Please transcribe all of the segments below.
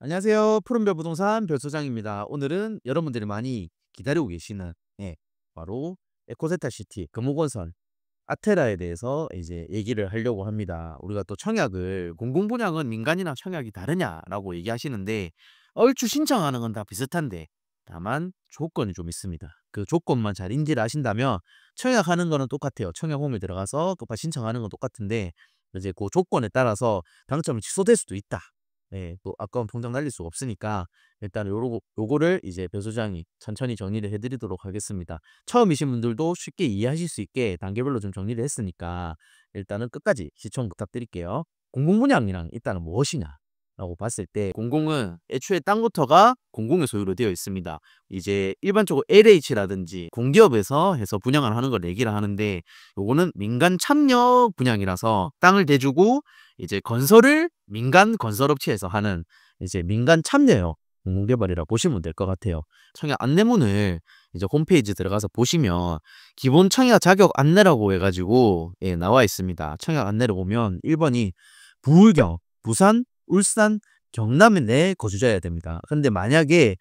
안녕하세요. 푸른별 부동산 별 소장입니다. 오늘은 여러분들이 많이 기다리고 계시는 바로 에코세타시티 금호건설 아테라에 대해서 이제 얘기를 하려고 합니다. 우리가 또 청약을 공공분양은 민간이나 청약이 다르냐라고 얘기하시는데 얼추 신청하는 건 다 비슷한데 다만 조건이 좀 있습니다. 그 조건만 잘 인지를 하신다면 청약하는 거는 똑같아요. 청약홈에 들어가서 똑같이 신청하는 건 똑같은데 이제 그 조건에 따라서 당첨이 취소될 수도 있다. 네, 또 아까운 통장 날릴 수가 없으니까 일단 요거를 이제 배 소장이 천천히 정리를 해드리도록 하겠습니다. 처음이신 분들도 쉽게 이해하실 수 있게 단계별로 좀 정리를 했으니까 일단은 끝까지 시청 부탁드릴게요. 공공분양이랑 일단은 무엇이냐라고 봤을 때 공공은 애초에 땅부터가 공공의 소유로 되어 있습니다. 이제 일반적으로 LH라든지 공기업에서 해서 분양을 하는 걸 얘기를 하는데 요거는 민간 참여 분양이라서 땅을 대주고 이제 건설을 민간 건설업체에서 하는 이제 민간 참여형 공공개발이라 보시면 될 것 같아요. 청약 안내문을 이제 홈페이지 들어가서 보시면 기본 청약 자격 안내라고 해가지고 나와 있습니다. 청약 안내를 보면 1번이 부울경, 부산, 울산, 경남 내 거주자여야 됩니다. 근데 만약에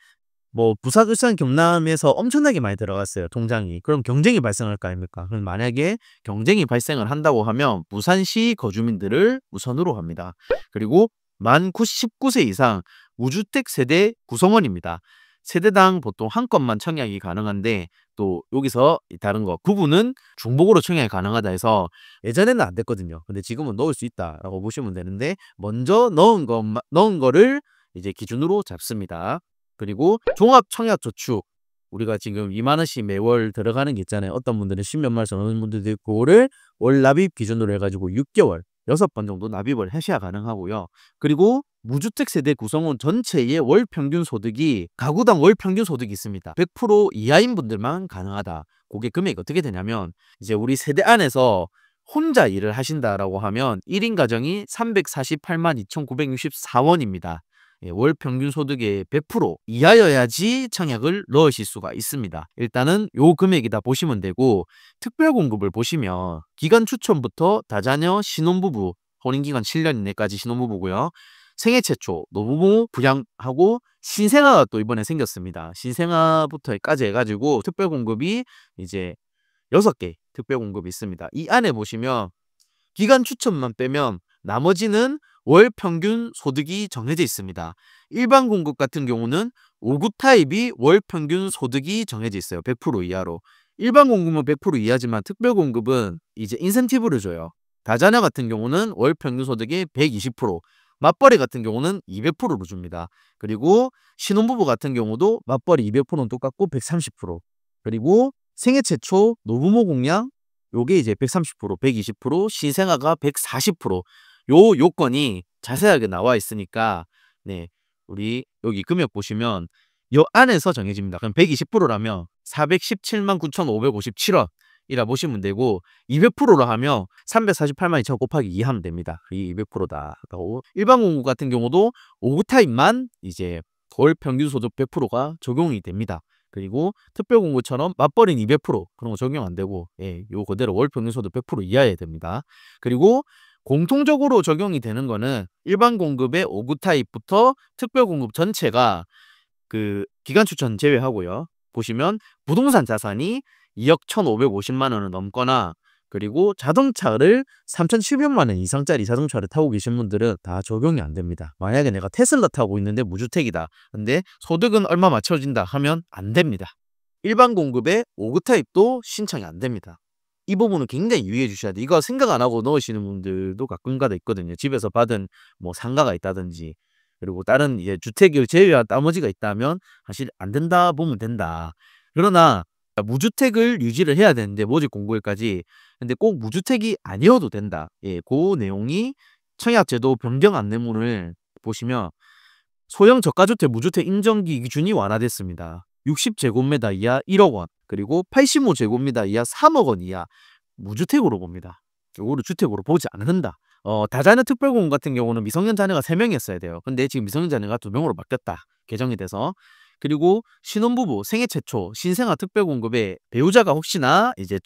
뭐 부산, 울산, 경남에서 엄청나게 많이 들어갔어요, 통장이. 그럼 경쟁이 발생할 거 아닙니까? 그럼 만약에 경쟁이 발생을 한다고 하면 부산시 거주민들을 우선으로 합니다. 그리고 만 19세 이상 무주택 세대 구성원입니다. 세대당 보통 한 건만 청약이 가능한데 또 여기서 다른 거 구분은 중복으로 청약이 가능하다 해서 예전에는 안 됐거든요. 근데 지금은 넣을 수 있다라고 보시면 되는데 먼저 넣은 거를 이제 기준으로 잡습니다. 그리고 종합청약저축 우리가 지금 2만 원씩 매월 들어가는 게 있잖아요. 어떤 분들은 10몇만 원씩 넣는 분들도 있고 그거를 월 납입 기준으로 해가지고 6개월 6번 정도 납입을 하셔야 가능하고요. 그리고 무주택 세대 구성원 전체의 월 평균 소득이 가구당 월 평균 소득이 있습니다. 100% 이하인 분들만 가능하다. 그게 금액이 어떻게 되냐면 이제 우리 세대 안에서 혼자 일을 하신다라고 하면 1인 가정이 348만 2,964원입니다. 월 평균 소득의 100% 이하여야지 청약을 넣으실 수가 있습니다. 일단은 요 금액이다 보시면 되고 특별 공급을 보시면 기간 추천부터 다자녀 신혼부부 혼인기간 7년 이내까지 신혼부부고요. 생애 최초 노부모 부양하고 신생아가 또 이번에 생겼습니다. 신생아부터까지 해가지고 특별 공급이 이제 6개 특별 공급이 있습니다. 이 안에 보시면 기간 추천만 빼면 나머지는 월 평균 소득이 정해져 있습니다. 일반 공급 같은 경우는 5구 타입이 월 평균 소득이 정해져 있어요. 100% 이하로. 일반 공급은 100% 이하지만 특별 공급은 이제 인센티브를 줘요. 다자녀 같은 경우는 월 평균 소득의 120%, 맞벌이 같은 경우는 200%로 줍니다. 그리고 신혼부부 같은 경우도 맞벌이 200%는 똑같고 130%. 그리고 생애 최초 노부모 공양 요게 이제 130%, 120%, 신생아가 140%. 요 요건이 자세하게 나와 있으니까 네. 우리 여기 금액 보시면 요 안에서 정해집니다. 그럼 120%라면 417만 9,557원 이라 보시면 되고 200%로 하면 348만 2천 곱하기 2 하면 됩니다. 이 200%다. 일반 공급 같은 경우도 5구 타입만 이제 월 평균 소득 100%가 적용이 됩니다. 그리고 특별 공급처럼 맞벌이는 200% 그런 거 적용 안 되고 요 그대로 월 평균 소득 100% 이하여야 됩니다. 그리고 공통적으로 적용이 되는 거는 일반 공급의 5구 타입부터 특별 공급 전체가 그 기간 추천 제외하고요. 보시면 부동산 자산이 2억 1,550만 원을 넘거나 그리고 자동차를 3,700만 원 이상짜리 자동차를 타고 계신 분들은 다 적용이 안 됩니다. 만약에 내가 테슬라 타고 있는데 무주택이다. 근데 소득은 얼마 맞춰진다 하면 안 됩니다. 일반 공급의 5구 타입도 신청이 안 됩니다. 이 부분은 굉장히 유의해 주셔야 돼요. 이거 생각 안 하고 넣으시는 분들도 가끔가다 있거든요. 집에서 받은 뭐 상가가 있다든지 그리고 다른 주택을 제외한 나머지가 있다면 사실 안 된다 보면 된다. 그러나 무주택을 유지를 해야 되는데 모집 공고일까지 근데 꼭 무주택이 아니어도 된다. 그 내용이 청약제도 변경 안내문을 보시면 소형 저가주택 무주택 인정기 기준이 완화됐습니다. 60제곱미터 이하 1억 원 그리고 85제곱미터 이하 3억 원 이하 무주택으로 봅니다. 요거를 주택으로 보지 않는다. 다자녀 특별공급 같은 경우는 미성년 자녀가 3명이었어야 돼요. 근데 지금 미성년 자녀가 2명으로 바뀌었다. 개정이 돼서. 그리고 신혼부부 생애 최초 신생아 특별공급에 배우자가 혹시나 이제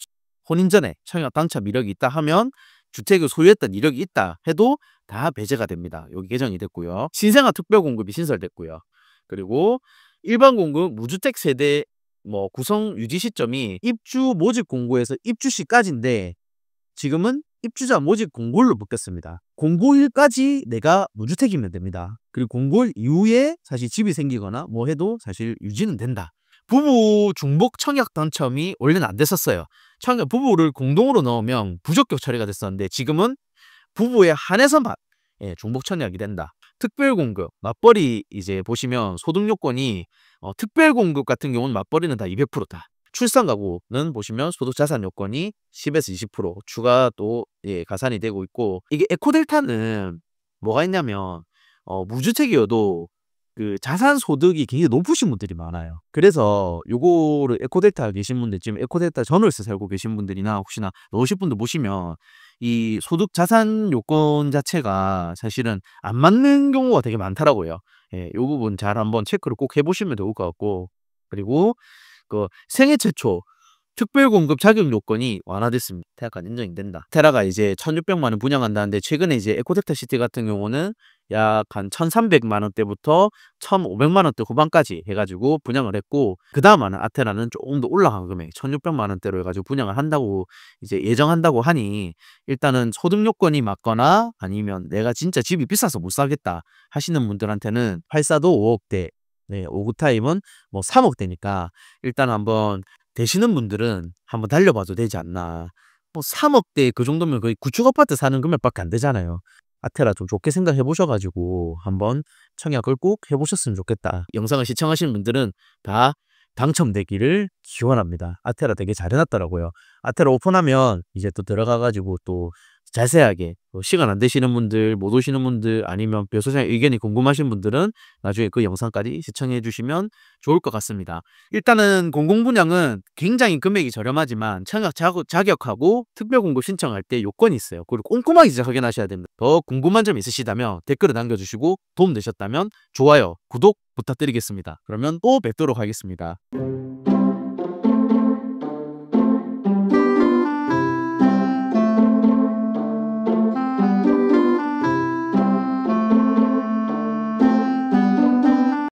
혼인 전에 청약 당첨 이력이 있다 하면 주택을 소유했던 이력이 있다 해도 다 배제가 됩니다. 여기 개정이 됐고요. 신생아 특별공급이 신설됐고요. 그리고 일반 공급 무주택 세대 뭐 구성 유지 시점이 입주 모집 공고에서 입주 시까지인데 지금은 입주자 모집 공고일로 바뀌었습니다. 공고일까지 내가 무주택이면 됩니다. 그리고 공고일 이후에 사실 집이 생기거나 뭐 해도 사실 유지는 된다. 부부 중복 청약 당첨이 원래는 안 됐었어요. 부부를 공동으로 넣으면 부적격 처리가 됐었는데 지금은 부부에 한해서만 중복 청약이 된다. 특별공급 맞벌이 이제 보시면 소득 요건이 특별공급 같은 경우는 맞벌이는 다 200%다. 출산 가구는 보시면 소득 자산 요건이 10에서 20% 추가 또 가산이 되고 있고, 이게 에코델타는 뭐가 있냐면 무주택이어도 그 자산 소득이 굉장히 높으신 분들이 많아요. 그래서 요거를 에코델타 계신 분들, 지금 에코델타 전월세 살고 계신 분들이나 혹시나 넣으실 분들 보시면 이 소득 자산 요건 자체가 사실은 안 맞는 경우가 되게 많더라고요. 요 부분 잘 한번 체크를 꼭 해보시면 좋을 것 같고, 그리고 그 생애 최초 특별공급 자격 요건이 완화됐습니다. 테라가 인정이 된다. 테라가 이제 1,600만 원 분양한다는데 최근에 이제 에코델타 시티 같은 경우는 약 한 1,300만 원대부터 1,500만 원대 후반까지 해가지고 분양을 했고, 그 다음 하는 아테라는 조금 더 올라간 금액 1,600만 원대로 해가지고 분양을 한다고 이제 예정한다고 하니, 일단은 소득 요건이 맞거나 아니면 내가 진짜 집이 비싸서 못 사겠다 하시는 분들한테는 8사도 5억대, 5구 타입은 뭐 3억대니까 일단 한번 되시는 분들은 한번 달려봐도 되지 않나. 뭐 3억대 그 정도면 거의 구축 아파트 사는 금액밖에 안 되잖아요. 아테라 좀 좋게 생각해 보셔가지고 한번 청약을 꼭 해보셨으면 좋겠다. 영상을 시청하시는 분들은 다 당첨되기를 기원합니다. 아테라 되게 잘 해놨더라고요. 아테라 오픈하면 이제 또 들어가가지고 또 자세하게 시간 안 되시는 분들, 못 오시는 분들, 아니면 벼소장 의견이 궁금하신 분들은 나중에 그 영상까지 시청해 주시면 좋을 것 같습니다. 일단은 공공분양은 굉장히 금액이 저렴하지만 청약 자격하고 특별공급 신청할 때 요건이 있어요. 그리고 꼼꼼하게 확인하셔야 됩니다. 더 궁금한 점 있으시다면 댓글을 남겨주시고 도움되셨다면 좋아요, 구독 부탁드리겠습니다. 그러면 또 뵙도록 하겠습니다.